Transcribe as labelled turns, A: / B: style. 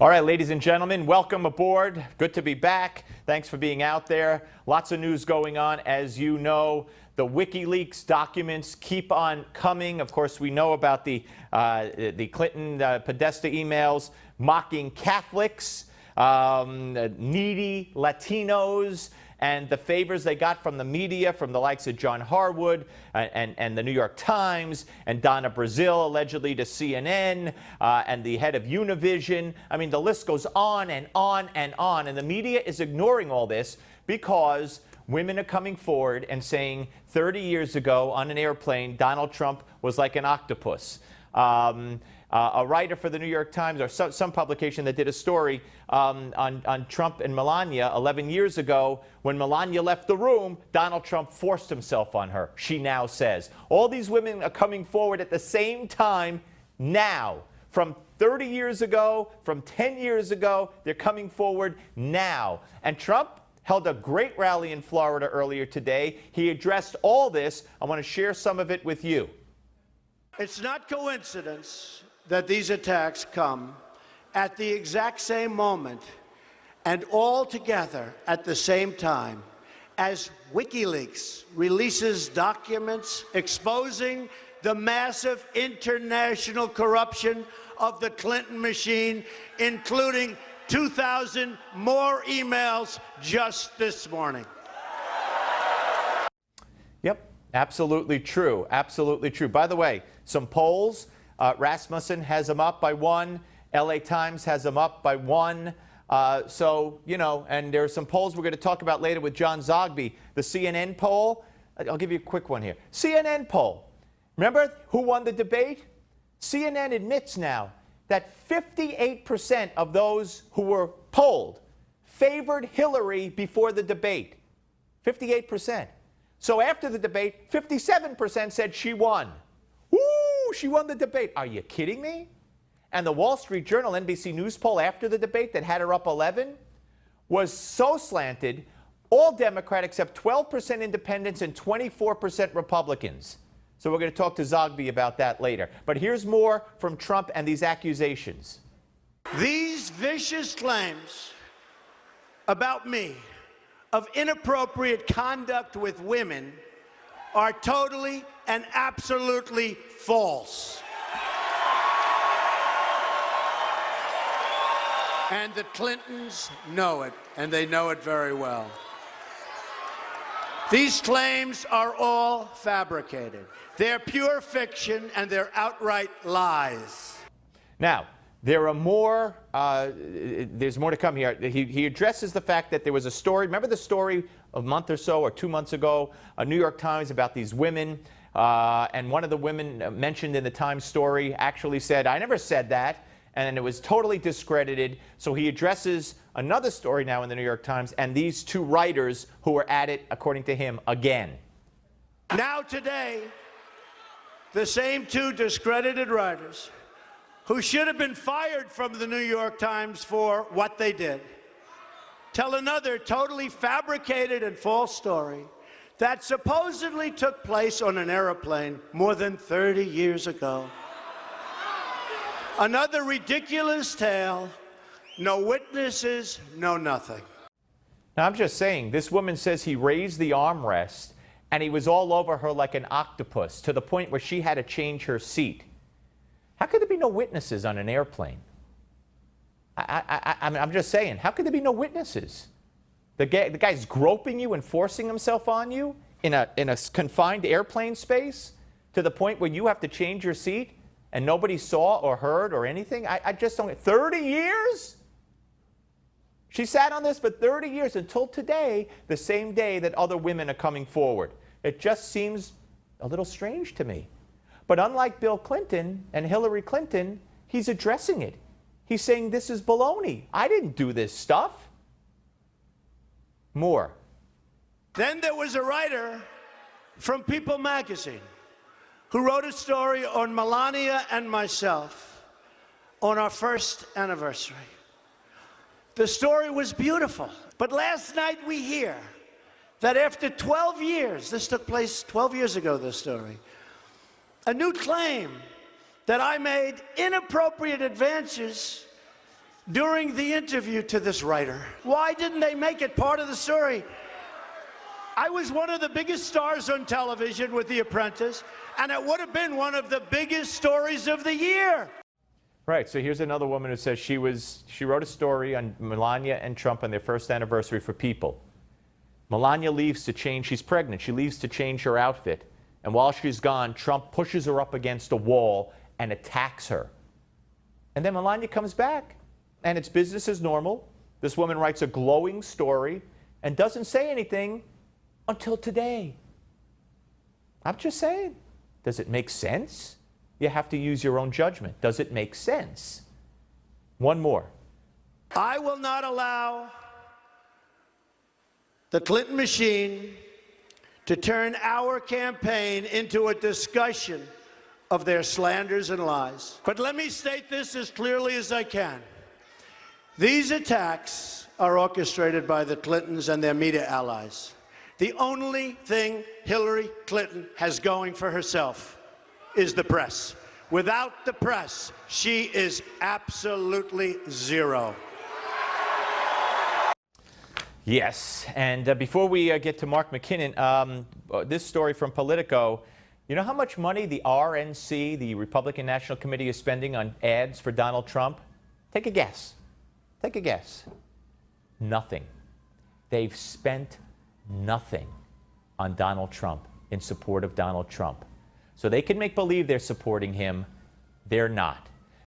A: All right, ladies and gentlemen, welcome aboard. Good to be back. Thanks for being out there. Lots of news going on. As you know, the WikiLeaks documents keep on coming. Of course, we know about the Clinton Podesta emails mocking Catholics, needy Latinos, and the favors they got from the media, from the likes of John Harwood and the New York Times, and Donna Brazile allegedly to CNN, and the head of Univision. I mean, the list goes on and on and on. And the media is ignoring all this because women are coming forward and saying 30 years ago on an airplane, Donald Trump was like an octopus. A writer for the New York Times, or some publication that did a story on Trump and Melania 11 years ago. When Melania left the room, Donald Trump forced himself on her, she now says. All these women are coming forward at the same time now. From 30 years ago, from 10 years ago, they're coming forward now. And Trump held a great rally in Florida earlier today. He addressed all this. I want to share some of it with you.
B: It's not coincidence that these attacks come at the exact same moment and all together at the same time as WikiLeaks releases documents exposing the massive international corruption of the Clinton machine, including 2,000 more emails just this morning.
A: Yep, absolutely true. Absolutely true. By the way, some polls. Rasmussen has them up by 1. LA Times has them up by 1. So, you know, and there are some polls we're going to talk about later with John Zogby. The CNN poll, I'll give you a quick one here. CNN poll. Remember who won the debate? CNN admits now that 58% of those who were polled favored Hillary before the debate. 58%. So after the debate, 57% said she won. Woo! She won the debate. Are you kidding me? And the Wall Street Journal NBC News poll after the debate that had her up 11 was so slanted, all Democrat except 12% independents and 24% Republicans. So we're going to talk to Zogby about that later. But here's more from Trump and these accusations.
B: These vicious claims about me of inappropriate conduct with women are totally and absolutely false. And the Clintons know it, and they know it very well. These claims are all fabricated. They're pure fiction, and they're outright lies.
A: Now, there are more, there's more to come here. He addresses the fact that there was a story. Remember the story a month or so or 2 months ago, a New York Times about these women, and one of the women mentioned in the Times story actually said, I never said that, and it was totally discredited. So he addresses another story now in the New York Times and these two writers who were at it, according to him, again.
B: Now today, the same two discredited writers who should have been fired from the New York Times for what they did tell another totally fabricated and false story that supposedly took place on an airplane more than 30 years ago. Another ridiculous tale, no witnesses, no nothing.
A: Now, I'm just saying, this woman says he raised the armrest and he was all over her like an octopus to the point where she had to change her seat. How could there be no witnesses on an airplane? I'm just saying, how could there be no witnesses? The guy's groping you and forcing himself on you in a confined airplane space to the point where you have to change your seat and nobody saw or heard or anything? I just don't. 30 years? She sat on this for 30 years until today, the same day that other women are coming forward. It just seems a little strange to me. But unlike Bill Clinton and Hillary Clinton, he's addressing it. He's saying this is baloney. I didn't do this stuff. More.
B: Then there was a writer from People magazine who wrote a story on Melania and myself on our first anniversary. The story was beautiful. But last night we hear that after 12 years, this took place 12 years ago, this story, a new claim that I made inappropriate advances during the interview to this writer. Why didn't they make it part of the story? I was one of the biggest stars on television with The Apprentice, and it would have been one of the biggest stories of the year.
A: Right, so here's another woman who says she wrote a story on Melania and Trump on their first anniversary for People. Melania leaves to change, she's pregnant, she leaves to change her outfit. And while she's gone, Trump pushes her up against a wall and attacks her. And then Melania comes back, and it's business as normal. This woman writes a glowing story and doesn't say anything until today. I'm just saying, does it make sense? You have to use your own judgment. Does it make sense? One more.
B: I will not allow the Clinton machine to turn our campaign into a discussion of their slanders and lies. But let me state this as clearly as I can. These attacks are orchestrated by the Clintons and their media allies. The only thing Hillary Clinton has going for herself is the press. Without the press, she is absolutely zero.
A: Yes, and before we get to Mark McKinnon, this story from Politico, you know how much money the RNC, the Republican National Committee, is spending on ads for Donald Trump? Take a guess. Take a guess. Nothing. They've spent nothing on Donald Trump, in support of Donald Trump. So they can make believe they're supporting him. They're not.